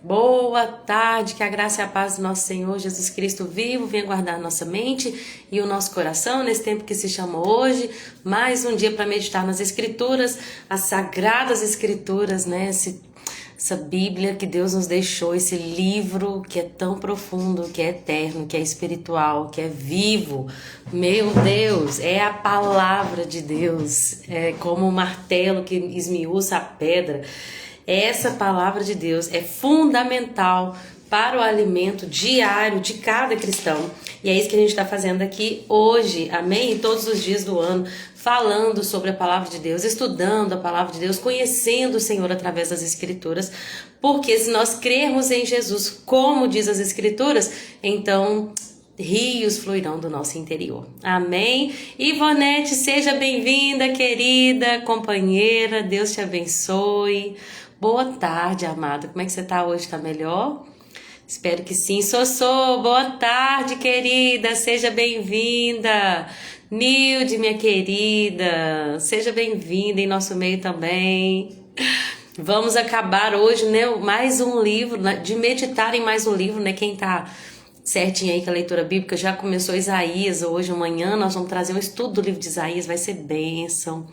Boa tarde, que a graça e a paz do nosso Senhor Jesus Cristo vivo venha guardar nossa mente e o nosso coração nesse tempo que se chama hoje. Mais um dia para meditar nas Escrituras, as Sagradas Escrituras, né? Essa Bíblia que Deus nos deixou, esse livro que é tão profundo, que é eterno, que é espiritual, que é vivo. Meu Deus, é a palavra de Deus, é como um martelo que esmiuça a pedra. Essa palavra de Deus é fundamental para o alimento diário de cada cristão. E é isso que a gente está fazendo aqui hoje, amém? E todos os dias do ano, falando sobre a palavra de Deus, estudando a palavra de Deus, conhecendo o Senhor através das Escrituras. Porque se nós crermos em Jesus, como diz as Escrituras, então rios fluirão do nosso interior. Amém? Ivonete, seja bem-vinda, querida companheira. Deus te abençoe. Boa tarde, amada. Como é que você tá hoje? Tá melhor? Espero que sim. Sossô, boa tarde, querida. Seja bem-vinda. Nilde, minha querida, seja bem-vinda em nosso meio também. Vamos acabar hoje, né, mais um livro, de meditar em mais um livro, né? Quem tá certinho aí com a leitura bíblica já começou Isaías hoje, amanhã nós vamos trazer um estudo do livro de Isaías, vai ser bênção.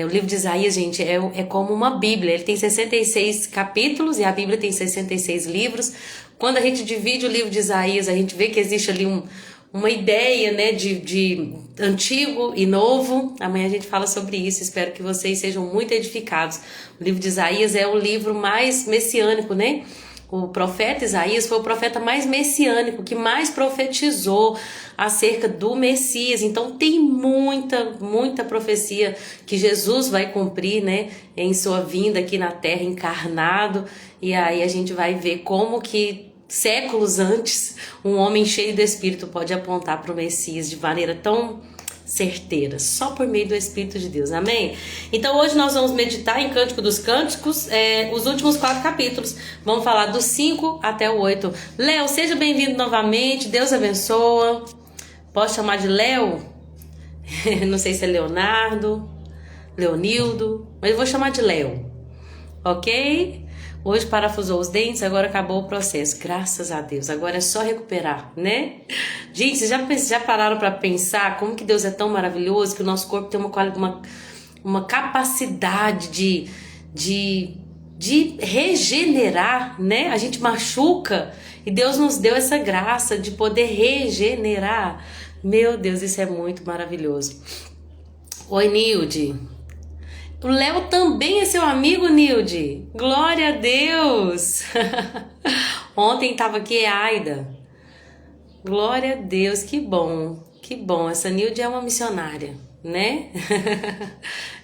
O livro de Isaías, gente, é como uma Bíblia. Ele tem 66 capítulos e a Bíblia tem 66 livros. Quando a gente divide o livro de Isaías, a gente vê que existe ali uma ideia, né, de antigo e novo. Amanhã a gente fala sobre isso. Espero que vocês sejam muito edificados. O livro de Isaías é o livro mais messiânico, né? O profeta Isaías foi o profeta mais messiânico, que mais profetizou acerca do Messias. Então tem muita profecia que Jesus vai cumprir, né, em sua vinda aqui na terra encarnado. E aí a gente vai ver como que séculos antes um homem cheio do Espírito pode apontar para o Messias de maneira tão certeira, só por meio do Espírito de Deus, amém? Então hoje nós vamos meditar em Cântico dos Cânticos, os últimos 4 capítulos, vamos falar do 5 até o 8. Léo, seja bem-vindo novamente, Deus abençoa. Posso chamar de Léo? Não sei se é Leonardo, Leonildo, mas eu vou chamar de Léo, ok? Hoje parafusou os dentes, agora acabou o processo, graças a Deus, agora é só recuperar, né? Gente, vocês já pararam para pensar como que Deus é tão maravilhoso, que o nosso corpo tem uma capacidade de regenerar, né? A gente machuca e Deus nos deu essa graça de poder regenerar. Meu Deus, isso é muito maravilhoso. Oi, Nilde. O Léo também é seu amigo, Nilde. Glória a Deus. Ontem estava aqui a Aida. Glória a Deus, que bom. Que bom, essa Nilde é uma missionária, né?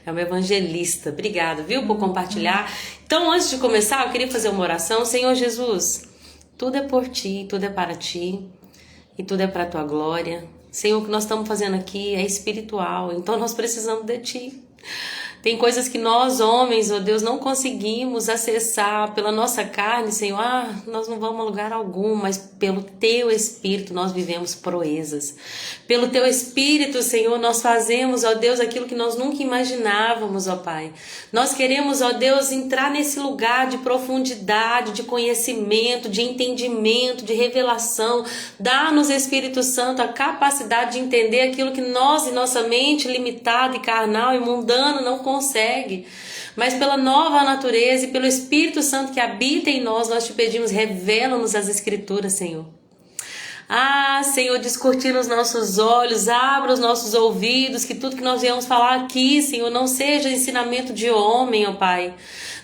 É uma evangelista. Obrigada, viu, por compartilhar. Então, antes de começar, eu queria fazer uma oração. Senhor Jesus, tudo é por Ti, tudo é para Ti e tudo é para a Tua glória. Senhor, o que nós estamos fazendo aqui é espiritual, então nós precisamos de Ti. Tem coisas que nós, homens, ó Deus, não conseguimos acessar pela nossa carne, Senhor. Nós não vamos a lugar algum, mas pelo Teu Espírito nós vivemos proezas. Pelo Teu Espírito, Senhor, nós fazemos, ó Deus, aquilo que nós nunca imaginávamos, ó Pai. Nós queremos, ó Deus, entrar nesse lugar de profundidade, de conhecimento, de entendimento, de revelação. Dá-nos, Espírito Santo, a capacidade de entender aquilo que nós e nossa mente limitada e carnal e mundana não consegue, mas pela nova natureza e pelo Espírito Santo que habita em nós te pedimos, revela-nos as Escrituras, Senhor. Senhor, descortina os nossos olhos, abra os nossos ouvidos, que tudo que nós viemos falar aqui, Senhor, não seja ensinamento de homem, ó Pai.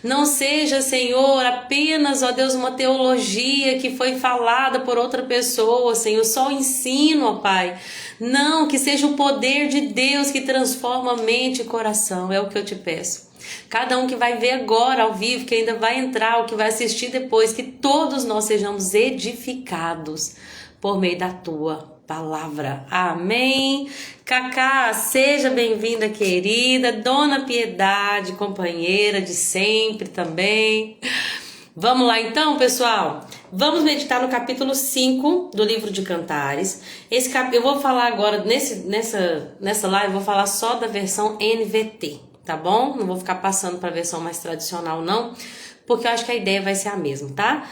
Não seja, Senhor, apenas, ó Deus, uma teologia que foi falada por outra pessoa, Senhor, só o ensino, ó Pai. Não, que seja o poder de Deus que transforma mente e coração, é o que eu te peço. Cada um que vai ver agora ao vivo, que ainda vai entrar, ou que vai assistir depois, que todos nós sejamos edificados por meio da Tua palavra. Amém. Cacá, seja bem-vinda, querida. Dona Piedade, companheira de sempre também. Vamos lá então, pessoal? Vamos meditar no capítulo 5 do livro de Cantares. Eu vou falar agora, nessa live, eu vou falar só da versão NVT, tá bom? Não vou ficar passando para a versão mais tradicional, não. porque eu acho que a ideia vai ser a mesma, tá?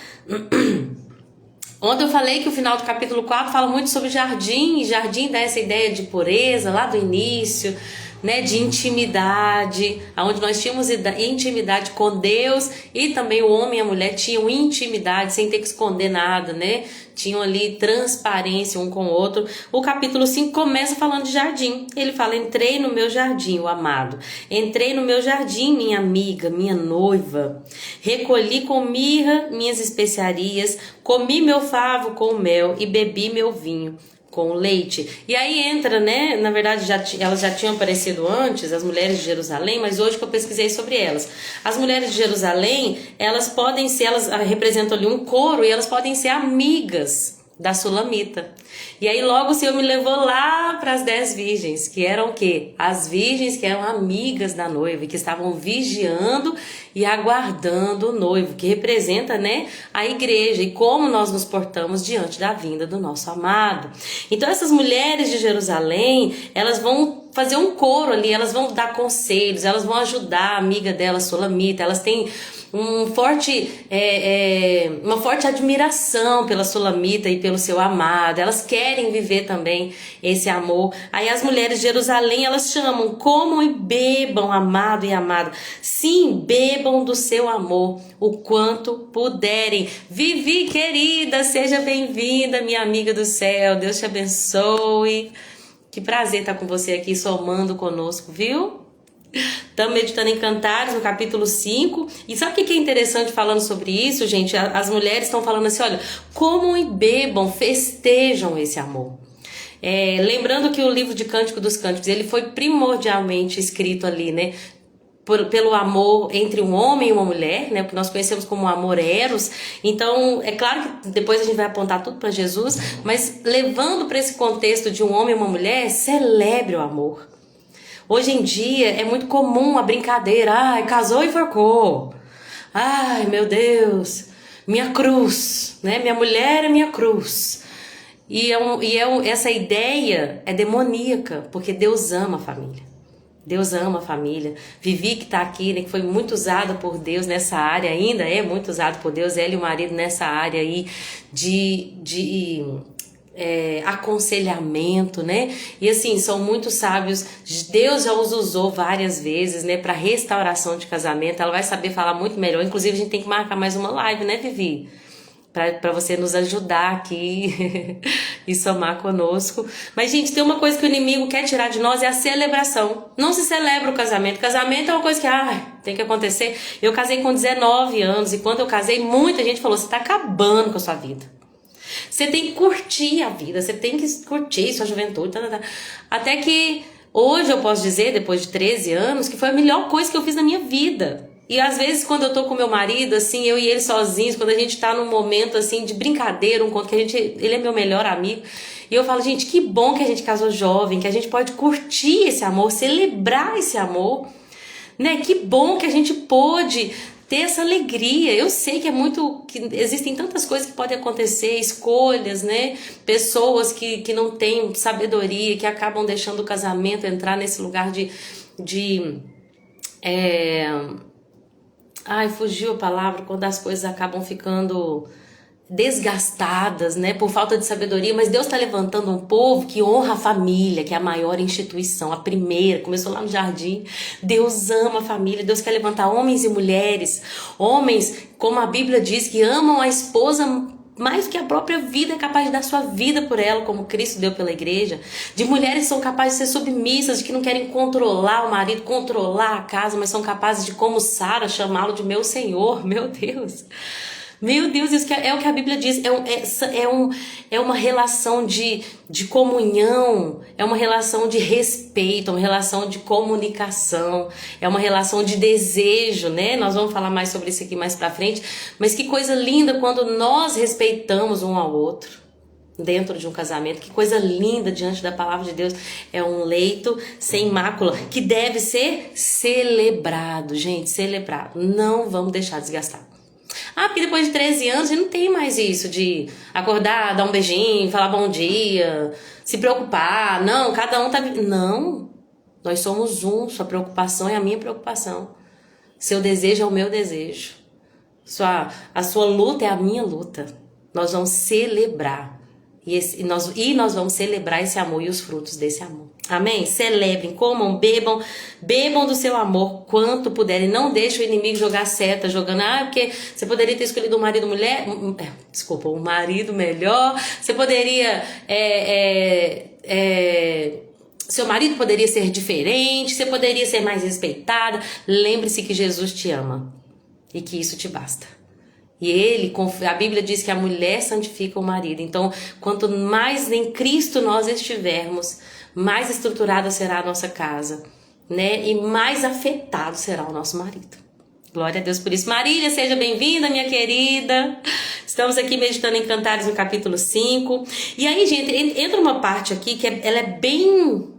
Ontem eu falei que o final do capítulo 4 fala muito sobre jardim, e jardim dá essa ideia de pureza lá do início, né, de intimidade, onde nós tínhamos intimidade com Deus, e também o homem e a mulher tinham intimidade sem ter que esconder nada, né? Tinham ali transparência um com o outro. O capítulo 5 começa falando de jardim. Ele fala: entrei no meu jardim, o amado. Entrei no meu jardim, minha amiga, minha noiva. Recolhi com mirra minhas especiarias, comi meu favo com mel e bebi meu vinho com leite. E aí entra, né? Na verdade, elas já tinham aparecido antes, as mulheres de Jerusalém, mas hoje que eu pesquisei sobre elas. As mulheres de Jerusalém, elas podem ser, elas representam ali um coro, e elas podem ser amigas da Sulamita. E aí logo o Senhor me levou lá para as 10 virgens, que eram o quê? As virgens que eram amigas da noiva, que estavam vigiando e aguardando o noivo, que representa, né, a igreja e como nós nos portamos diante da vinda do nosso amado. Então essas mulheres de Jerusalém, elas vão fazer um coro ali, elas vão dar conselhos, elas vão ajudar a amiga dela, Sulamita, elas têm uma forte admiração pela Sulamita e pelo seu amado. Elas querem viver também esse amor. Aí as mulheres de Jerusalém, elas chamam: comam e bebam, amado e amada. Sim, bebam do seu amor o quanto puderem. Vivi, querida, seja bem-vinda, minha amiga do céu. Deus te abençoe. Que prazer estar com você aqui somando conosco, viu? Estamos meditando em Cantares, no capítulo 5. E sabe o que é interessante falando sobre isso, gente? As mulheres estão falando assim: olha, comam e bebam, festejam esse amor. Lembrando que o livro de Cântico dos Cânticos, ele foi primordialmente escrito ali, né? Pelo amor entre um homem e uma mulher, né? O que nós conhecemos como amor eros. Então, é claro que depois a gente vai apontar tudo para Jesus, mas levando para esse contexto de um homem e uma mulher, celebre o amor. Hoje em dia é muito comum a brincadeira: ai, casou e forcou. Ai, meu Deus, minha cruz, né? Minha mulher é minha cruz. Essa ideia é demoníaca, porque Deus ama a família. Deus ama a família. Vivi, que está aqui, né, que foi muito usada por Deus nessa área, ainda é muito usado por Deus, ela e o marido nessa área aí de aconselhamento, né? E assim, são muito sábios. Deus já os usou várias vezes, né, para restauração de casamento. Ela vai saber falar muito melhor. Inclusive, a gente tem que marcar mais uma live, né, Vivi? Para você nos ajudar aqui e somar conosco. Mas, gente, tem uma coisa que o inimigo quer tirar de nós: é a celebração. Não se celebra o casamento. Casamento é uma coisa que tem que acontecer. Eu casei com 19 anos, e quando eu casei, muita gente falou: você tá acabando com a sua vida. Você tem que curtir a vida, você tem que curtir sua juventude. Até que hoje eu posso dizer, depois de 13 anos, que foi a melhor coisa que eu fiz na minha vida. E às vezes, quando eu tô com meu marido, assim, eu e ele sozinhos, quando a gente tá num momento assim de brincadeira, ele é meu melhor amigo, e eu falo: gente, que bom que a gente casou jovem, que a gente pode curtir esse amor, celebrar esse amor, né? Que bom que a gente pôde ter essa alegria. Eu sei que existem tantas coisas que podem acontecer, escolhas, né? Pessoas que não têm sabedoria, que acabam deixando o casamento entrar nesse lugar fugiu a palavra, quando as coisas acabam ficando desgastadas, né, por falta de sabedoria. Mas Deus está levantando um povo que honra a família, que é a maior instituição, a primeira, começou lá no jardim. Deus ama a família, Deus quer levantar homens e mulheres, homens, como a Bíblia diz, que amam a esposa mais do que a própria vida, é capaz de dar sua vida por ela, como Cristo deu pela igreja. De mulheres que são capazes de ser submissas, de que não querem controlar o marido, controlar a casa, mas são capazes de, como Sara, chamá-lo de meu Senhor. Meu Deus! Meu Deus, isso é o que a Bíblia diz. É uma relação de comunhão, é uma relação de respeito, é uma relação de comunicação, é uma relação de desejo, né? Nós vamos falar mais sobre isso aqui mais pra frente. Mas que coisa linda quando nós respeitamos um ao outro dentro de um casamento. Que coisa linda diante da palavra de Deus. É um leito sem mácula que deve ser celebrado, gente, celebrado. Não vamos deixar desgastar. Porque depois de 13 anos a gente não tem mais isso de acordar, dar um beijinho, falar bom dia, se preocupar. Não, cada um tá... Não, nós somos um, sua preocupação é a minha preocupação. Seu desejo é o meu desejo. A sua luta é a minha luta. Nós vamos celebrar. E nós vamos celebrar esse amor e os frutos desse amor. Amém? Celebrem, comam, bebam do seu amor quanto puderem. Não deixe o inimigo jogar seta, jogando, porque você poderia ter escolhido um marido um marido melhor. Você poderia, seu marido poderia ser diferente, você poderia ser mais respeitada. Lembre-se que Jesus te ama e que isso te basta. E a Bíblia diz que a mulher santifica o marido. Então, quanto mais em Cristo nós estivermos, mais estruturada será a nossa casa, né? E mais afetado será o nosso marido. Glória a Deus por isso. Marília, seja bem-vinda, minha querida. Estamos aqui meditando em Cantares no capítulo 5. E aí, gente, entra uma parte aqui que ela é bem...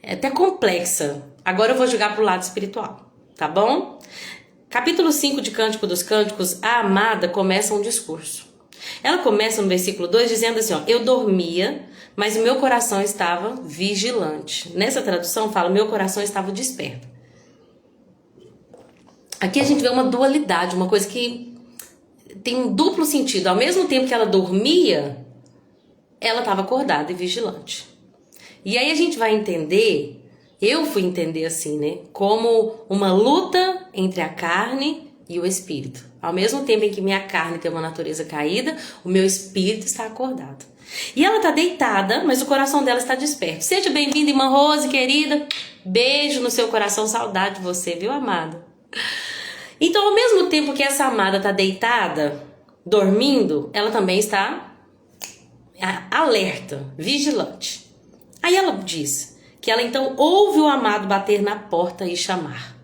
até complexa. Agora eu vou jogar pro lado espiritual, tá bom? Capítulo 5 de Cântico dos Cânticos, a amada começa um discurso. Ela começa no versículo 2 dizendo assim, eu dormia, mas o meu coração estava vigilante. Nessa tradução fala, meu coração estava desperto. Aqui a gente vê uma dualidade, uma coisa que tem um duplo sentido. Ao mesmo tempo que ela dormia, ela estava acordada e vigilante. E aí a gente vai entender... Eu fui entender assim, né? Como uma luta entre a carne e o espírito. Ao mesmo tempo em que minha carne tem uma natureza caída, o meu espírito está acordado. E ela está deitada, mas o coração dela está desperto. Seja bem-vinda, irmã Rose, querida. Beijo no seu coração, saudade de você, viu, amada? Então, ao mesmo tempo que essa amada está deitada, dormindo, ela também está alerta, vigilante. Aí ela diz... que ela então ouve o amado bater na porta e chamar.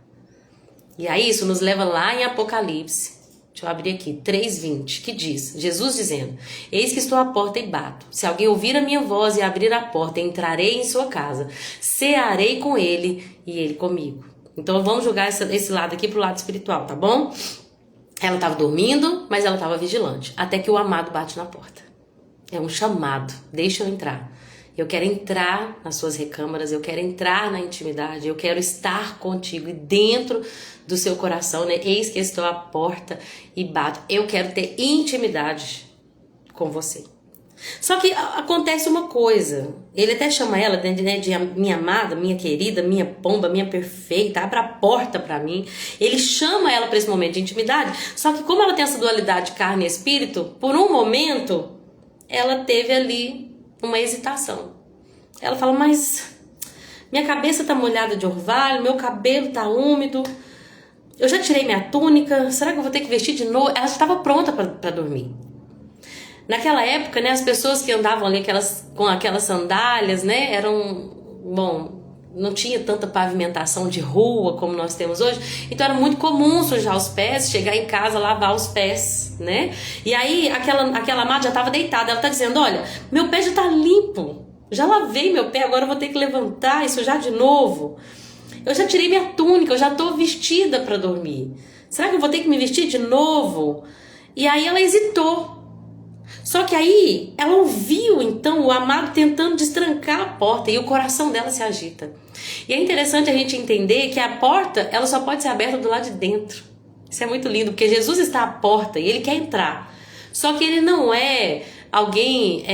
E aí isso nos leva lá em Apocalipse, deixa eu abrir aqui, 3:20, que diz, Jesus dizendo, eis que estou à porta e bato, se alguém ouvir a minha voz e abrir a porta, entrarei em sua casa, cearei com ele e ele comigo. Então vamos jogar esse lado aqui pro lado espiritual, tá bom? Ela estava dormindo, mas ela estava vigilante, até que o amado bate na porta. É um chamado, deixa eu entrar. Eu quero entrar nas suas recâmaras, eu quero entrar na intimidade, eu quero estar contigo e dentro do seu coração, né? Eis que estou à porta e bato. Eu quero ter intimidade com você. Só que acontece uma coisa, ele até chama ela, né, de minha amada, minha querida, minha pomba, minha perfeita, abra a porta pra mim. Ele chama ela para esse momento de intimidade, só que como ela tem essa dualidade de carne e espírito, por um momento ela teve ali uma hesitação. Ela fala, mas minha cabeça tá molhada de orvalho, meu cabelo tá úmido, eu já tirei minha túnica, será que eu vou ter que vestir de novo? Ela estava pronta para dormir. Naquela época, né, as pessoas que andavam ali com aquelas sandálias, né, não tinha tanta pavimentação de rua como nós temos hoje, então era muito comum sujar os pés, chegar em casa, lavar os pés, né? E aí aquela amada já estava deitada, ela tá dizendo, olha, meu pé já tá limpo, já lavei meu pé, agora eu vou ter que levantar e sujar de novo. Eu já tirei minha túnica, eu já tô vestida para dormir. Será que eu vou ter que me vestir de novo? E aí ela hesitou. Só que aí ela ouviu então o amado tentando destrancar a porta e o coração dela se agita. E é interessante a gente entender que a porta ela só pode ser aberta do lado de dentro. Isso é muito lindo, porque Jesus está à porta e ele quer entrar. Só que ele não é alguém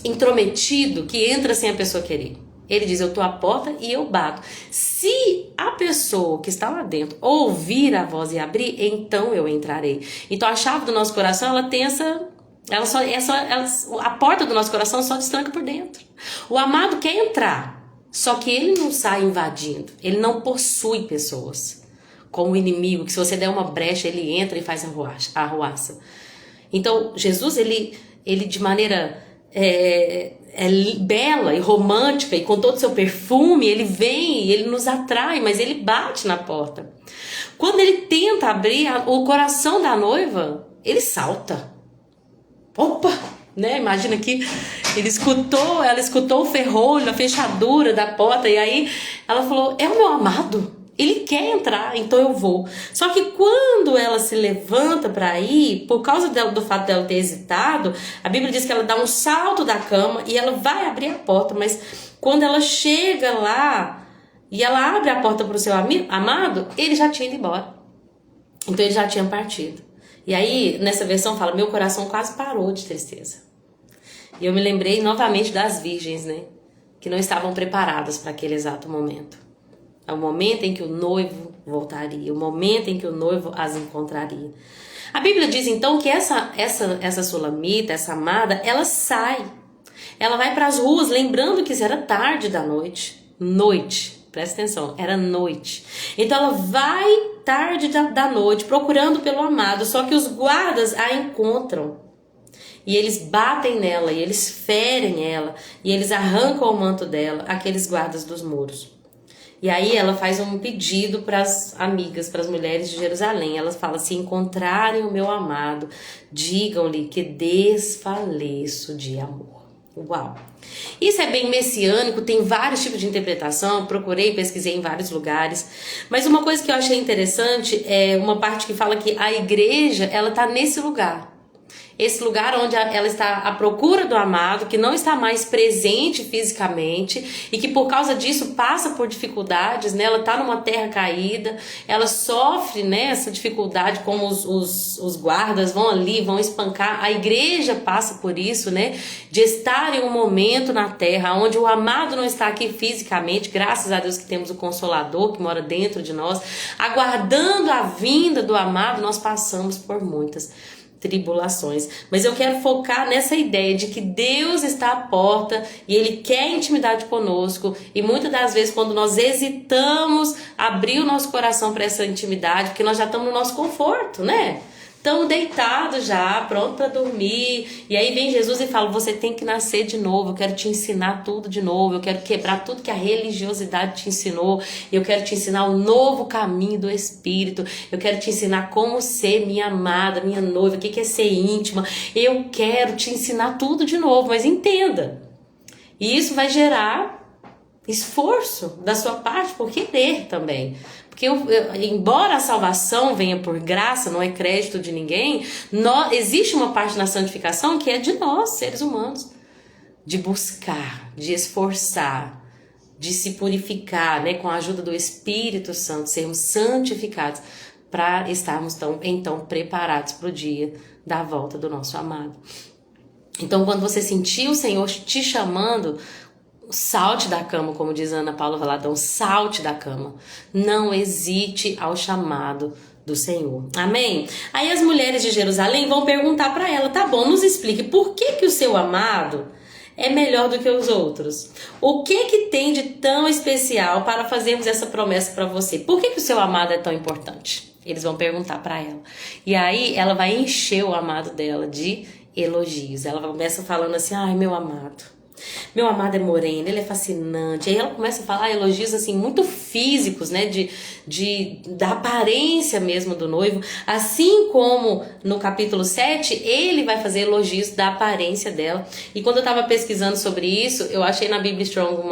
intrometido que entra sem a pessoa querer. Ele diz, eu estou à porta e eu bato. Se a pessoa que está lá dentro ouvir a voz e abrir, então eu entrarei. Então a chave do nosso coração, ela tem a porta do nosso coração só destranca por dentro. O amado quer entrar, só que ele não sai invadindo. Ele não possui pessoas. Como o inimigo, que se você der uma brecha, ele entra e faz a arruaça. Então Jesus, ele de maneira... bela e romântica e com todo o seu perfume, ele vem e ele nos atrai, mas ele bate na porta. Quando ele tenta abrir o coração da noiva, ele salta. Opa, né? Imagina que ela escutou o ferrolho, a fechadura da porta e aí ela falou, é o meu amado. Ele quer entrar, então eu vou. Só que quando ela se levanta para ir, por causa do fato dela ter hesitado, a Bíblia diz que ela dá um salto da cama e ela vai abrir a porta. Mas quando ela chega lá e ela abre a porta para o seu amado, ele já tinha ido embora. Então ele já tinha partido. E aí, nessa versão fala, meu coração quase parou de tristeza. E eu me lembrei novamente das virgens, né? Que não estavam preparadas para aquele exato momento. É o momento em que o noivo voltaria, o momento em que o noivo as encontraria. A Bíblia diz então que essa sulamita, essa amada, ela sai. Ela vai para as ruas, lembrando que era tarde da noite. Noite, presta atenção, era noite. Então ela vai tarde da noite procurando pelo amado, só que os guardas a encontram. E eles batem nela, e eles ferem ela, e eles arrancam o manto dela, aqueles guardas dos muros. E aí ela faz um pedido para as amigas, para as mulheres de Jerusalém. Ela fala, se encontrarem o meu amado, digam-lhe que desfaleço de amor. Uau! Isso é bem messiânico, tem vários tipos de interpretação, procurei, pesquisei em vários lugares. Mas uma coisa que eu achei interessante é uma parte que fala que a igreja, ela está nesse lugar. Esse lugar onde ela está à procura do amado, que não está mais presente fisicamente e que por causa disso passa por dificuldades, né? Ela está numa terra caída, ela sofre, né, essa dificuldade, como os guardas vão ali, vão espancar. A igreja passa por isso, né? De estar em um momento na terra onde o amado não está aqui fisicamente, graças a Deus que temos o Consolador que mora dentro de nós, aguardando a vinda do amado. Nós passamos por muitas tribulações, mas eu quero focar nessa ideia de que Deus está à porta e Ele quer intimidade conosco, e muitas das vezes quando nós hesitamos abrir o nosso coração para essa intimidade, porque nós já estamos no nosso conforto, né? Estamos deitados já, pronto para dormir, e aí vem Jesus e fala, você tem que nascer de novo, eu quero te ensinar tudo de novo, eu quero quebrar tudo que a religiosidade te ensinou, eu quero te ensinar um novo caminho do Espírito, eu quero te ensinar como ser minha amada, minha noiva, o que é ser íntima, eu quero te ensinar tudo de novo, mas entenda, e isso vai gerar esforço da sua parte por querer também. Porque embora a salvação venha por graça, não é crédito de ninguém, existe uma parte na santificação que é de nós, seres humanos. De buscar, de esforçar, de se purificar, né, com a ajuda do Espírito Santo, sermos santificados para estarmos então preparados para o dia da volta do nosso amado. Então, quando você sentir o Senhor te chamando, salte da cama, como diz Ana Paula Valadão, salte da cama. Não hesite ao chamado do Senhor. Amém? Aí as mulheres de Jerusalém vão perguntar para ela, tá bom, nos explique, por que o seu amado é melhor do que os outros? O que tem de tão especial para fazermos essa promessa para você? Por que o seu amado é tão importante? Eles vão perguntar para ela. E aí ela vai encher o amado dela de elogios. Ela começa falando assim, ai, meu amado é moreno, ele é fascinante. Aí ela começa a falar elogios assim muito físicos, né, da aparência mesmo do noivo, assim como no capítulo 7 ele vai fazer elogios da aparência dela. E quando eu tava pesquisando sobre isso, eu achei na Bíblia Strong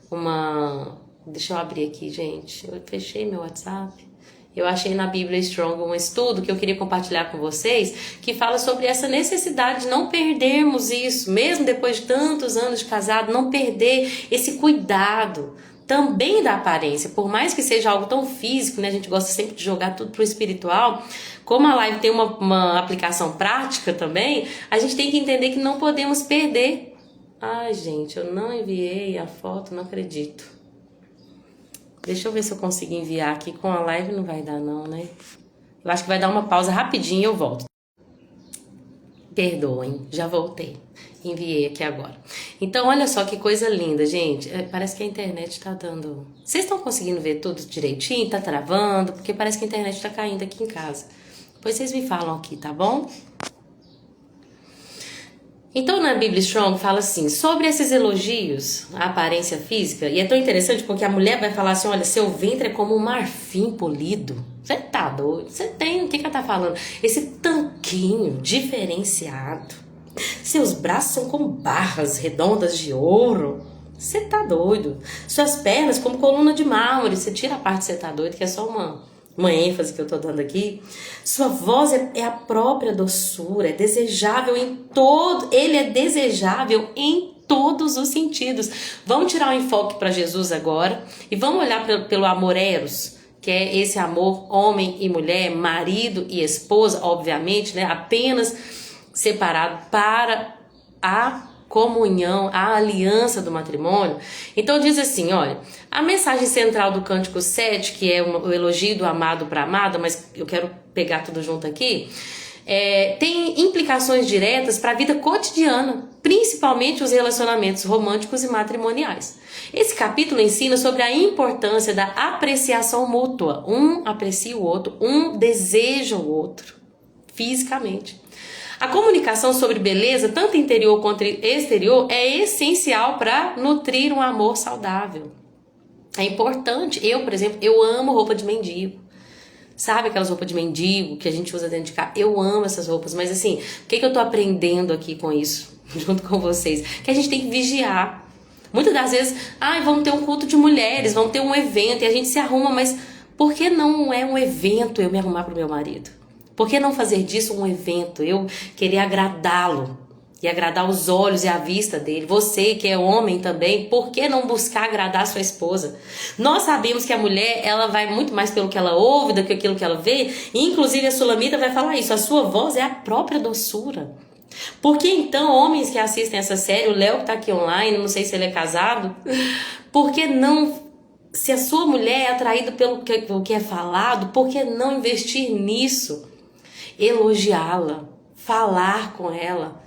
uma deixa eu abrir aqui, gente, eu fechei meu WhatsApp. Eu achei na Bíblia Strong um estudo que eu queria compartilhar com vocês, que fala sobre essa necessidade de não perdermos isso, mesmo depois de tantos anos de casado, não perder esse cuidado também da aparência, por mais que seja algo tão físico, né? A gente gosta sempre de jogar tudo pro espiritual. Como a live tem uma aplicação prática também, a gente tem que entender que não podemos perder. Ai, gente, eu não enviei a foto, não acredito. Deixa eu ver se eu consigo enviar aqui. Com a live não vai dar não, né? Eu acho que vai dar uma pausa rapidinho e eu volto. Perdoem, já voltei. Enviei aqui agora. Então, olha só que coisa linda, gente. Parece que a internet tá dando... Vocês estão conseguindo ver tudo direitinho? Tá travando? Porque parece que a internet tá caindo aqui em casa. Depois vocês me falam aqui, tá bom? Então, na Bíblia Strong fala assim, sobre esses elogios à aparência física, e é tão interessante porque a mulher vai falar assim, olha, seu ventre é como um marfim polido. Você tá doido? Você tem, o que ela tá falando? Esse tanquinho diferenciado. Seus braços são como barras redondas de ouro. Você tá doido? Suas pernas como coluna de mármore. Você tira a parte de você tá doido, que é só uma ênfase que eu tô dando aqui. Sua voz é a própria doçura, é desejável em todo, ele é desejável em todos os sentidos. Vamos tirar o enfoque para Jesus agora e vamos olhar pelo amor eros, que é esse amor homem e mulher, marido e esposa, obviamente, né? Apenas separado para a comunhão, a aliança do matrimônio. Então diz assim, olha, a mensagem central do Cântico 7, que é o elogio do amado para a amada, mas eu quero pegar tudo junto aqui, tem implicações diretas para a vida cotidiana, principalmente os relacionamentos românticos e matrimoniais. Esse capítulo ensina sobre a importância da apreciação mútua. Um aprecia o outro, um deseja o outro, fisicamente. A comunicação sobre beleza, tanto interior quanto exterior, é essencial para nutrir um amor saudável. É importante. Eu, por exemplo, eu amo roupa de mendigo. Sabe aquelas roupas de mendigo que a gente usa dentro de casa? Eu amo essas roupas, mas assim, o que eu tô aprendendo aqui com isso, junto com vocês? Que a gente tem que vigiar. Muitas das vezes, vamos ter um culto de mulheres, vamos ter um evento, e a gente se arruma, mas por que não é um evento eu me arrumar pro meu marido? Por que não fazer disso um evento? Eu querer agradá-lo e agradar os olhos e a vista dele. Você que é homem também, por que não buscar agradar sua esposa? Nós sabemos que a mulher, ela vai muito mais pelo que ela ouve do que aquilo que ela vê. E inclusive a Sulamita vai falar isso. A sua voz é a própria doçura. Por que então, homens que assistem essa série, o Léo que tá aqui online, não sei se ele é casado, por que não... Se a sua mulher é atraída pelo que é falado, por que não investir nisso? Elogiá-la, falar com ela.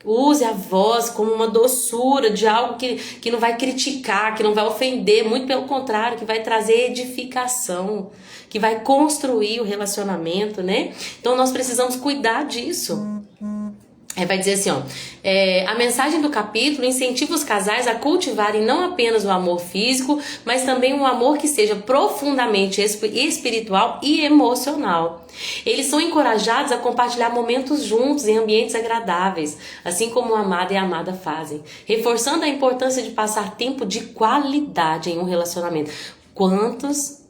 Use a voz como uma doçura de algo que não vai criticar, que não vai ofender, muito pelo contrário, que vai trazer edificação, que vai construir o relacionamento, né? Então nós precisamos cuidar disso. Vai dizer assim, a mensagem do capítulo incentiva os casais a cultivarem não apenas o amor físico, mas também um amor que seja profundamente espiritual e emocional. Eles são encorajados a compartilhar momentos juntos em ambientes agradáveis, assim como o amado e a amada fazem, reforçando a importância de passar tempo de qualidade em um relacionamento. Quantas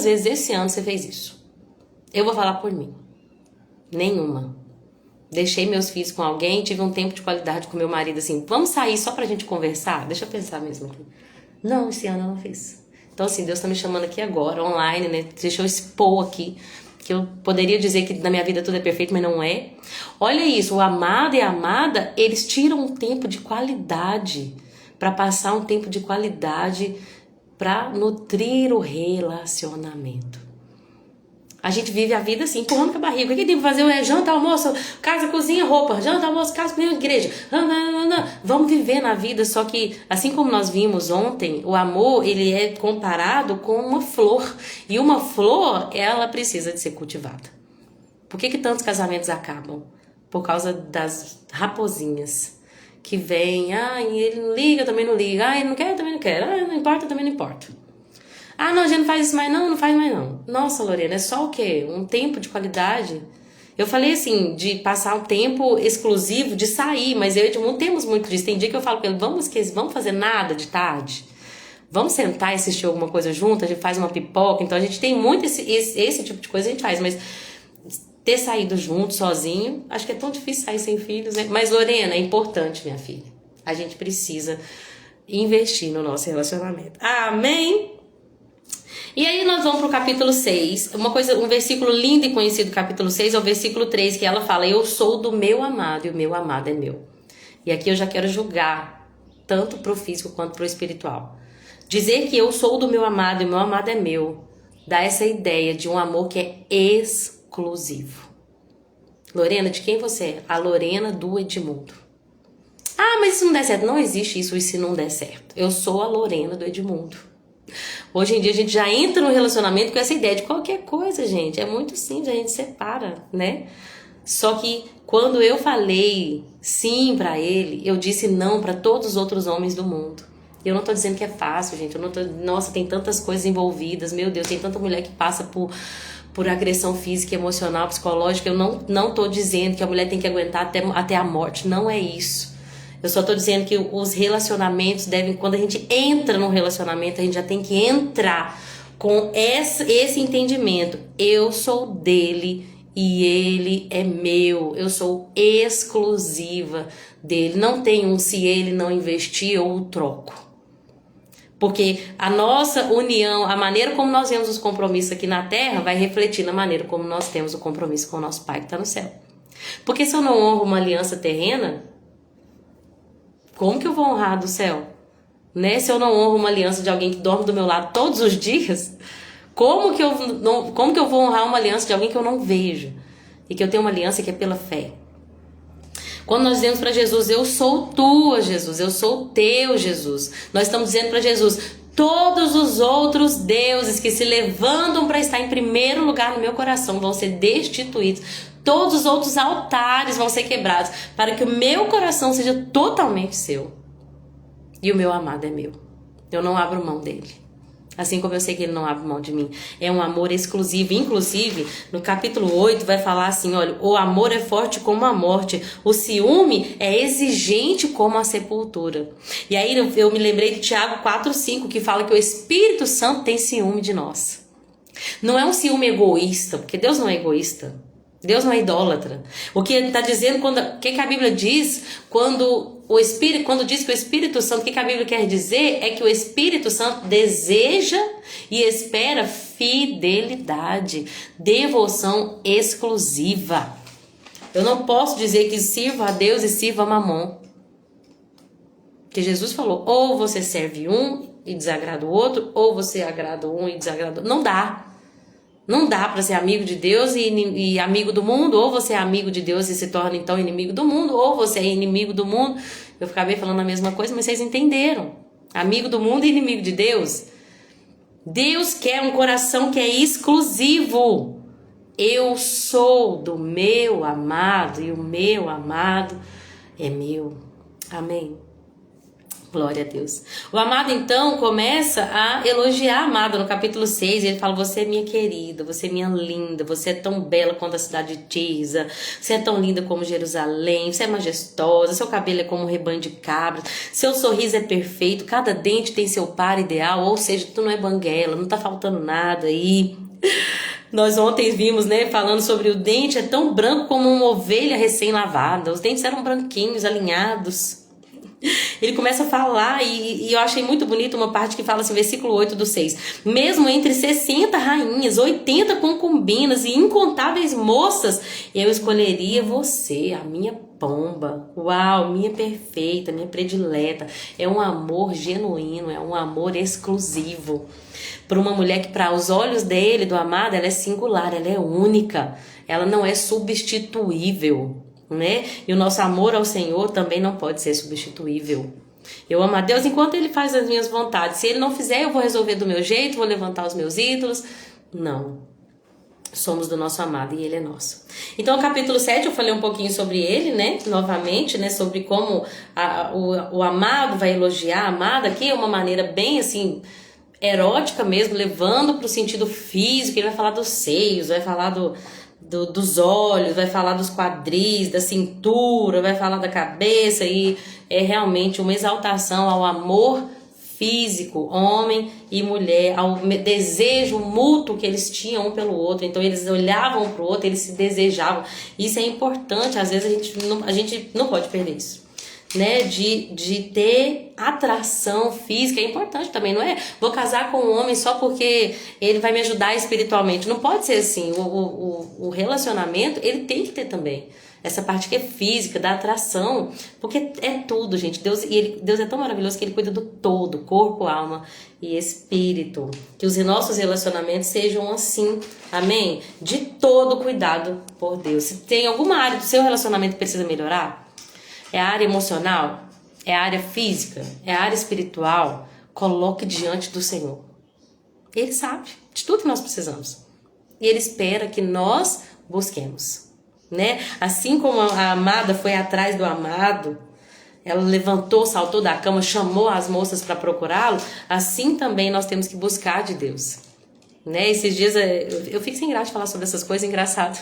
vezes esse ano você fez isso? Eu vou falar por mim. Nenhuma. Deixei meus filhos com alguém, tive um tempo de qualidade com meu marido, assim, vamos sair só pra gente conversar? Deixa eu pensar mesmo aqui. Não, esse ano eu não fiz. Então, assim, Deus tá me chamando aqui agora, online, né? Deixa eu expor aqui, que eu poderia dizer que na minha vida tudo é perfeito, mas não é. Olha isso, o amado e a amada, eles tiram um tempo de qualidade, pra passar um tempo de qualidade, pra nutrir o relacionamento. A gente vive a vida assim, empurrando com a barriga. O que tem que fazer? Janta, almoço, casa, cozinha, roupa. Janta, almoço, casa, cozinha, igreja. Vamos viver na vida, só que, assim como nós vimos ontem, o amor, ele é comparado com uma flor. E uma flor, ela precisa de ser cultivada. Por que tantos casamentos acabam? Por causa das raposinhas. Que vêm, ele não liga, eu também não ligo. Ele não quer, eu também não quero. Não importa, eu também não importo. Não, a gente não faz isso mais não, não faz mais não. Nossa, Lorena, é só o quê? Um tempo de qualidade? Eu falei assim, de passar um tempo exclusivo, de sair, mas eu e Edmundo temos muito disso. Tem dia que eu falo com ele, vamos fazer nada de tarde? Vamos sentar e assistir alguma coisa junto? A gente faz uma pipoca. Então a gente tem muito esse tipo de coisa a gente faz, mas ter saído junto, sozinho, acho que é tão difícil sair sem filhos, né? Mas Lorena, é importante, minha filha. A gente precisa investir no nosso relacionamento. Amém? E aí nós vamos pro capítulo 6, um versículo lindo e conhecido do capítulo 6 é o versículo 3, que ela fala, eu sou do meu amado e o meu amado é meu. E aqui eu já quero julgar, tanto pro físico quanto pro espiritual. Dizer que eu sou do meu amado e o meu amado é meu, dá essa ideia de um amor que é exclusivo. Lorena, de quem você é? A Lorena do Edmundo. Mas isso não der certo. Não existe isso, e se não der certo. Eu sou a Lorena do Edmundo. Hoje em dia a gente já entra no relacionamento com essa ideia de qualquer coisa, gente. É muito simples, a gente separa, né? Só que quando eu falei sim pra ele, eu disse não pra todos os outros homens do mundo. Eu não tô dizendo que é fácil, gente. Nossa, tem tantas coisas envolvidas. Meu Deus, tem tanta mulher que passa por agressão física, emocional, psicológica. Eu não tô dizendo que a mulher tem que aguentar até a morte. Não é isso. Eu só tô dizendo que os relacionamentos quando a gente entra num relacionamento, a gente já tem que entrar com esse entendimento. Eu sou dele e ele é meu. Eu sou exclusiva dele. Não tem se ele não investir, eu o troco. Porque a nossa união, a maneira como nós vemos os compromissos aqui na terra, vai refletir na maneira como nós temos o compromisso com o nosso Pai que está no céu. Porque se eu não honro uma aliança terrena, como que eu vou honrar do céu? Né? Se eu não honro uma aliança de alguém que dorme do meu lado todos os dias, como que eu vou honrar uma aliança de alguém que eu não vejo? E que eu tenho uma aliança que é pela fé. Quando nós dizemos para Jesus, eu sou tua, Jesus, eu sou teu, Jesus. Nós estamos dizendo para Jesus, todos os outros deuses que se levantam para estar em primeiro lugar no meu coração vão ser destituídos. Todos os outros altares vão ser quebrados para que o meu coração seja totalmente seu. E o meu amado é meu. Eu não abro mão dele. Assim como eu sei que ele não abre mão de mim. É um amor exclusivo. Inclusive, no capítulo 8 vai falar assim, olha, o amor é forte como a morte. O ciúme é exigente como a sepultura. E aí eu me lembrei de Tiago 4,5, que fala que o Espírito Santo tem ciúme de nós. Não é um ciúme egoísta, porque Deus não é egoísta. Deus não é idólatra. O que ele está dizendo, o que a Bíblia diz quando diz que o Espírito Santo, o que a Bíblia quer dizer é que o Espírito Santo deseja e espera fidelidade, devoção exclusiva. Eu não posso dizer que sirva a Deus e sirva a Mamon. Porque Jesus falou, ou você serve um e desagrada o outro, ou você agrada um e desagrada o outro. Não dá. Não dá para ser amigo de Deus e amigo do mundo, ou você é amigo de Deus e se torna então inimigo do mundo, ou você é inimigo do mundo. Eu acabei falando a mesma coisa, mas vocês entenderam. Amigo do mundo e inimigo de Deus. Deus quer um coração que é exclusivo. Eu sou do meu amado e o meu amado é meu. Amém. Glória a Deus. O amado então começa a elogiar a amada no capítulo 6. Ele fala, você é minha querida, você é minha linda, você é tão bela quanto a cidade de Tisa, você é tão linda como Jerusalém, você é majestosa, seu cabelo é como um rebanho de cabras, seu sorriso é perfeito, cada dente tem seu par ideal, ou seja, tu não é banguela, não tá faltando nada aí. Nós ontem vimos, né, falando sobre o dente é tão branco como uma ovelha recém-lavada, os dentes eram branquinhos, alinhados. Ele começa a falar e eu achei muito bonito uma parte que fala assim, versículo 8 do 6. Mesmo entre 60 rainhas, 80 concubinas e incontáveis moças, eu escolheria você, a minha pomba. Uau, minha perfeita, minha predileta. É um amor genuíno, é um amor exclusivo. Para uma mulher que para os olhos dele, do amado, ela é singular, ela é única. Ela não é substituível. Né? E o nosso amor ao Senhor também não pode ser substituível. Eu amo a Deus enquanto Ele faz as minhas vontades. Se Ele não fizer, eu vou resolver do meu jeito, vou levantar os meus ídolos. Não. Somos do nosso amado e Ele é nosso. Então, no capítulo 7, eu falei um pouquinho sobre ele, né? Novamente, né? Sobre como o amado vai elogiar a amada. Aqui é uma maneira bem assim, erótica mesmo, levando para o sentido físico. Ele vai falar dos seios, vai falar dos olhos, vai falar dos quadris, da cintura, vai falar da cabeça, e é realmente uma exaltação ao amor físico, homem e mulher, ao desejo mútuo que eles tinham um pelo outro. Então eles olhavam um para o outro, eles se desejavam. Isso é importante, às vezes a gente não pode perder isso. Né, de ter atração física, é importante também, não é? Vou casar com um homem só porque ele vai me ajudar espiritualmente. Não pode ser assim. O relacionamento, ele tem que ter também essa parte que é física, da atração, porque é tudo, gente. Deus é tão maravilhoso que Ele cuida do todo, corpo, alma e espírito. Que os nossos relacionamentos sejam assim, amém? De todo cuidado por Deus. Se tem alguma área do seu relacionamento que precisa melhorar, é a área emocional, é a área física, é a área espiritual, coloque diante do Senhor. Ele sabe de tudo que nós precisamos. E Ele espera que nós busquemos. Né? Assim como a amada foi atrás do amado, ela levantou, saltou da cama, chamou as moças para procurá-lo, assim também nós temos que buscar de Deus. Né? Esses dias eu fico sem graça de falar sobre essas coisas, engraçado.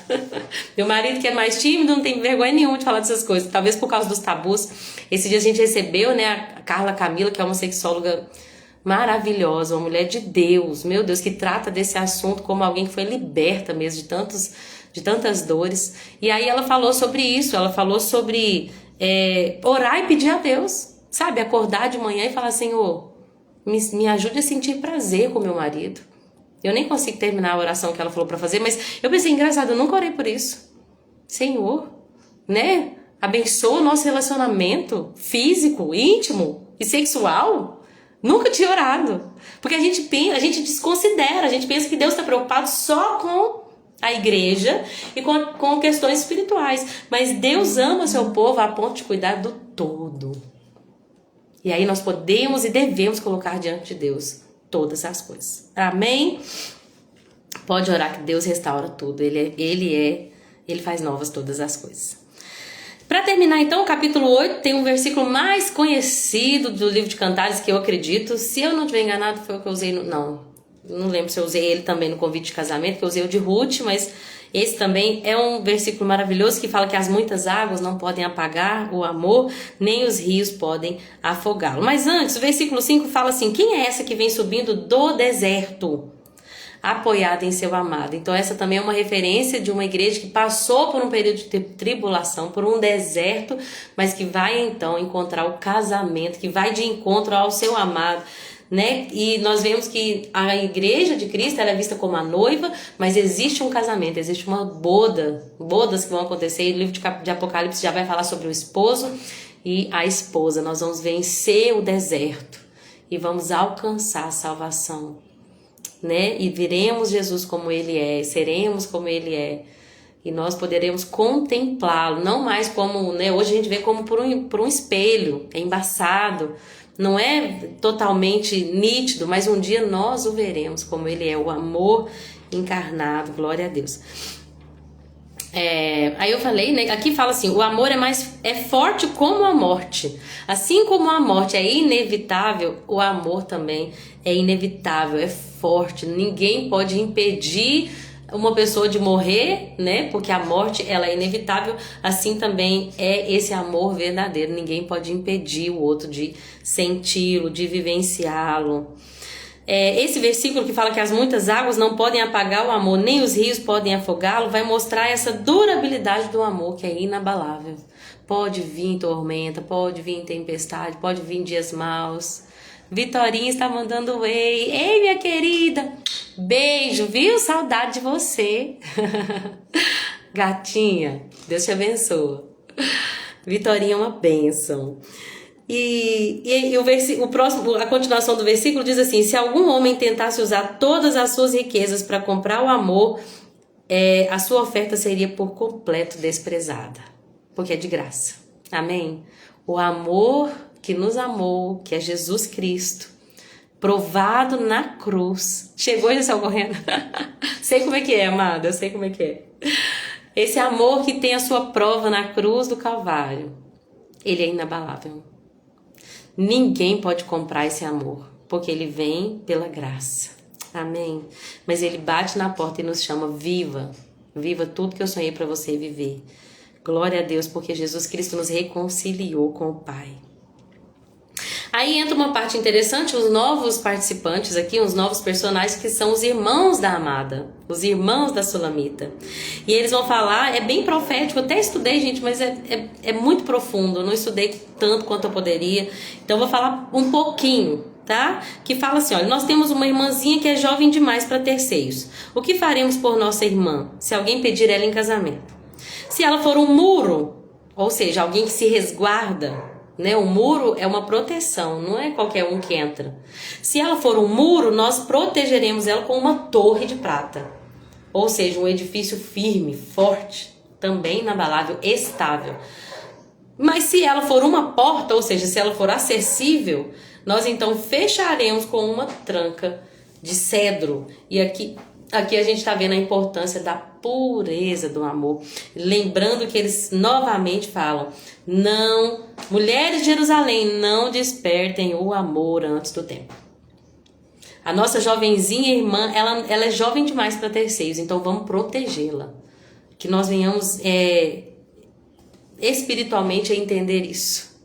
Meu marido, que é mais tímido, não tem vergonha nenhuma de falar dessas coisas, talvez por causa dos tabus. Esses dias a gente recebeu, né, a Carla Camila, que é uma sexóloga maravilhosa, uma mulher de Deus, meu Deus, que trata desse assunto como alguém que foi liberta mesmo de tantas dores. E aí ela falou sobre isso, ela falou sobre orar e pedir a Deus, sabe, acordar de manhã e falar, Senhor, me ajude a sentir prazer com meu marido. Eu nem consigo terminar a oração que ela falou para fazer, mas eu pensei, engraçado, eu nunca orei por isso. Senhor, né? Abençoa o nosso relacionamento físico, íntimo e sexual. Nunca tinha orado. Porque a gente desconsidera, a gente pensa que Deus está preocupado só com a igreja e com questões espirituais. Mas Deus ama seu povo a ponto de cuidar do todo. E aí nós podemos e devemos colocar diante de Deus todas as coisas. Amém? Pode orar que Deus restaura tudo. Ele faz novas todas as coisas. Para terminar então, o capítulo 8 tem um versículo mais conhecido do livro de Cantares, que eu acredito, se eu não estiver enganado, foi o que eu usei não lembro se eu usei ele também no convite de casamento, que eu usei o de Ruth, mas esse também é um versículo maravilhoso que fala que as muitas águas não podem apagar o amor, nem os rios podem afogá-lo. Mas antes, o versículo 5 fala assim: quem é essa que vem subindo do deserto, apoiada em seu amado? Então essa também é uma referência de uma igreja que passou por um período de tribulação, por um deserto, mas que vai então encontrar o casamento, que vai de encontro ao seu amado, né? E nós vemos que a igreja de Cristo ela é vista como a noiva, mas existe um casamento, existe uma bodas que vão acontecer. O livro de Apocalipse já vai falar sobre o esposo e a esposa. Nós vamos vencer o deserto e vamos alcançar a salvação, né? E viremos Jesus como ele é, seremos como ele é, e nós poderemos contemplá-lo, não mais como, né? Hoje a gente vê como por um espelho, é embaçado, não é totalmente nítido, mas um dia nós o veremos como ele é, o amor encarnado, glória a Deus. Aí eu falei, né? Aqui fala assim: o amor é forte como a morte. Assim como a morte é inevitável, o amor também é inevitável, é forte. Ninguém pode impedir uma pessoa de morrer, né? Porque a morte ela é inevitável. Assim também é esse amor verdadeiro. Ninguém pode impedir o outro de senti-lo, de vivenciá-lo. Esse versículo que fala que as muitas águas não podem apagar o amor, nem os rios podem afogá-lo, vai mostrar essa durabilidade do amor que é inabalável. Pode vir tormenta, pode vir tempestade, pode vir dias maus. Vitorinha está mandando um ei. Ei, minha querida, beijo, viu? Saudade de você. Gatinha, Deus te abençoe. Vitorinha é uma bênção. E o próximo, a continuação do versículo diz assim: se algum homem tentasse usar todas as suas riquezas para comprar o amor, a sua oferta seria por completo desprezada, porque é de graça. Amém? O amor que nos amou, que é Jesus Cristo, provado na cruz. Chegou e já saiu correndo. Sei como é que é, amada, eu sei como é que é. Esse amor que tem a sua prova na cruz do Calvário, ele é inabalável. Ninguém pode comprar esse amor, porque ele vem pela graça. Amém? Mas ele bate na porta e nos chama: viva, viva tudo que eu sonhei para você viver. Glória a Deus, porque Jesus Cristo nos reconciliou com o Pai. Aí entra uma parte interessante, os novos participantes aqui, os novos personagens que são os irmãos da amada, os irmãos da Sulamita. E eles vão falar, é bem profético, eu até estudei, gente, mas é muito profundo, eu não estudei tanto quanto eu poderia. Então eu vou falar um pouquinho, tá? Que fala assim: olha, nós temos uma irmãzinha que é jovem demais para ter seios. O que faremos por nossa irmã, se alguém pedir ela em casamento? Se ela for um muro, ou seja, alguém que se resguarda, né? O muro é uma proteção, não é qualquer um que entra. Se ela for um muro, nós protegeremos ela com uma torre de prata, ou seja, um edifício firme, forte, também inabalável, estável. Mas se ela for uma porta, ou seja, se ela for acessível, nós então fecharemos com uma tranca de cedro. E aqui a gente está vendo a importância da pureza do amor. Lembrando que eles novamente falam: não, mulheres de Jerusalém, não despertem o amor antes do tempo. A nossa jovenzinha irmã, ela é jovem demais para ter seios, então vamos protegê-la. Que nós venhamos espiritualmente a entender isso,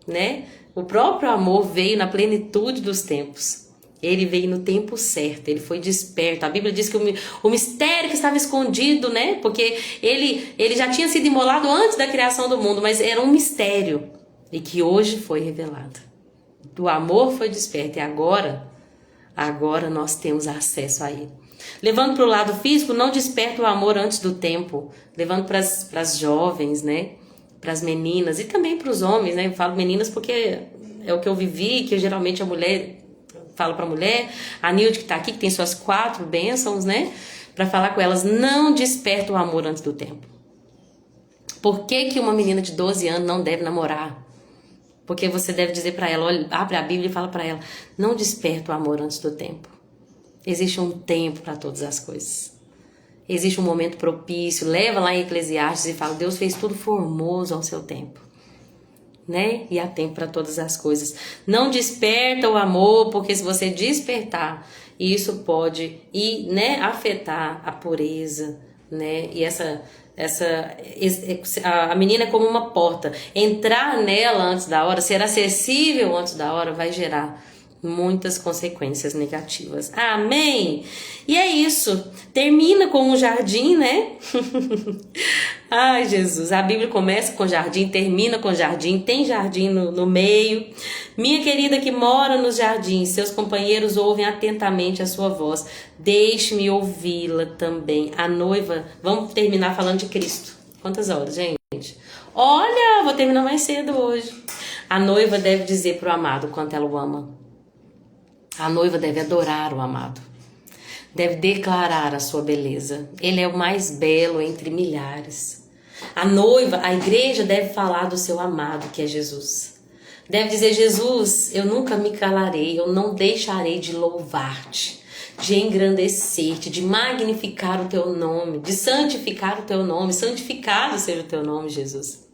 né? O próprio amor veio na plenitude dos tempos. Ele veio no tempo certo, ele foi desperto. A Bíblia diz que o mistério que estava escondido, né? Porque ele já tinha sido imolado antes da criação do mundo, mas era um mistério e que hoje foi revelado. O amor foi desperto e agora nós temos acesso a ele. Levando para o lado físico, não desperta o amor antes do tempo. Levando para as jovens, né? Para as meninas e também para os homens, né? Eu falo meninas porque é o que eu vivi, que geralmente a mulher fala para a mulher. A Nilde que está aqui, que tem suas 4 bênçãos, né? Para falar com elas, não desperta o amor antes do tempo. Por que uma menina de 12 anos não deve namorar? Porque você deve dizer para ela, olha, abre a Bíblia e fala para ela, não desperta o amor antes do tempo. Existe um tempo para todas as coisas. Existe um momento propício. Leva lá em Eclesiastes e fala, Deus fez tudo formoso ao seu tempo. Né? E há tempo para todas as coisas. Não desperta o amor, porque se você despertar, isso pode ir, né, afetar a pureza, né? E a menina é como uma porta. Entrar nela antes da hora, ser acessível antes da hora, vai gerar muitas consequências negativas. Amém? E é isso. Termina com um jardim, né? Ai, Jesus. A Bíblia começa com jardim, termina com jardim, tem jardim no meio. Minha querida que mora nos jardins, seus companheiros ouvem atentamente a sua voz. Deixe-me ouvi-la também. A noiva, vamos terminar falando de Cristo. Quantas horas, gente? Olha, vou terminar mais cedo hoje. A noiva deve dizer para o amado quanto ela o ama. A noiva deve adorar o amado, deve declarar a sua beleza. Ele é o mais belo entre milhares. A noiva, a igreja deve falar do seu amado, que é Jesus. Deve dizer, Jesus, eu nunca me calarei, eu não deixarei de louvar-te, de engrandecer-te, de magnificar o teu nome, de santificar o teu nome. Santificado seja o teu nome, Jesus.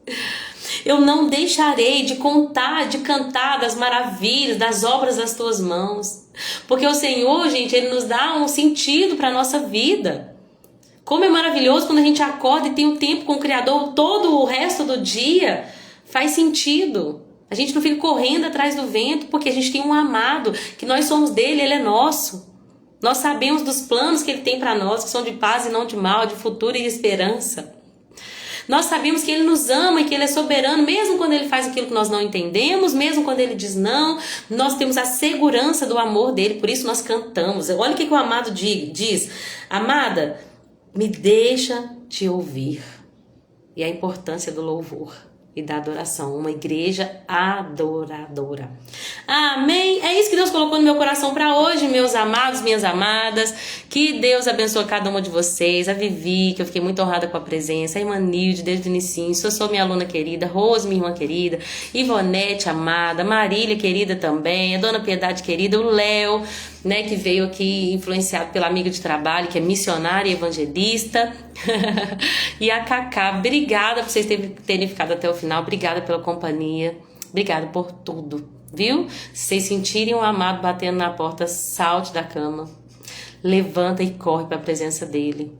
Eu não deixarei de contar, de cantar das maravilhas, das obras das tuas mãos. Porque o Senhor, gente, Ele nos dá um sentido para a nossa vida. Como é maravilhoso quando a gente acorda e tem um tempo com o Criador, todo o resto do dia faz sentido. A gente não fica correndo atrás do vento, porque a gente tem um amado, que nós somos dele, ele é nosso. Nós sabemos dos planos que ele tem para nós, que são de paz e não de mal, de futuro e de esperança. Nós sabemos que Ele nos ama e que Ele é soberano, mesmo quando Ele faz aquilo que nós não entendemos, mesmo quando Ele diz não, nós temos a segurança do amor dEle, por isso nós cantamos. Olha o que o amado diz, amada, me deixa te ouvir. E a importância do louvor e da adoração, uma igreja adoradora. Amém? É isso que Deus colocou no meu coração para hoje, meus amados, minhas amadas. Que Deus abençoe cada uma de vocês. A Vivi, que eu fiquei muito honrada com a presença. A irmã Nilde, desde o início. Eu sou minha aluna querida. Rose, minha irmã querida. Ivonete, amada. Marília, querida também. A Dona Piedade, querida. O Léo, né, que veio aqui influenciado pela amiga de trabalho, que é missionária e evangelista. E a Cacá, obrigada por vocês terem ficado até o final. Obrigada pela companhia. Obrigada por tudo, viu? Se vocês sentirem o amado batendo na porta, salte da cama, levanta e corre para a presença dele,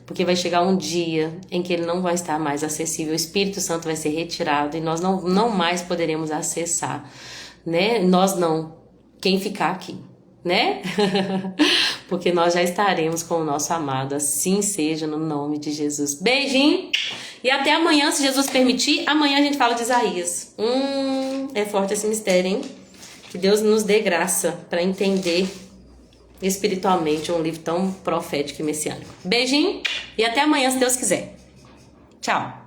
porque vai chegar um dia em que ele não vai estar mais acessível, o Espírito Santo vai ser retirado e nós não mais poderemos acessar, né? Nós não, quem ficar aqui, né? Porque nós já estaremos com o nosso amado, assim seja no nome de Jesus. Beijinho e até amanhã, se Jesus permitir. Amanhã a gente fala de Isaías. É forte esse mistério, hein? Que Deus nos dê graça para entender espiritualmente um livro tão profético e messiânico. Beijinho e até amanhã, se Deus quiser. Tchau.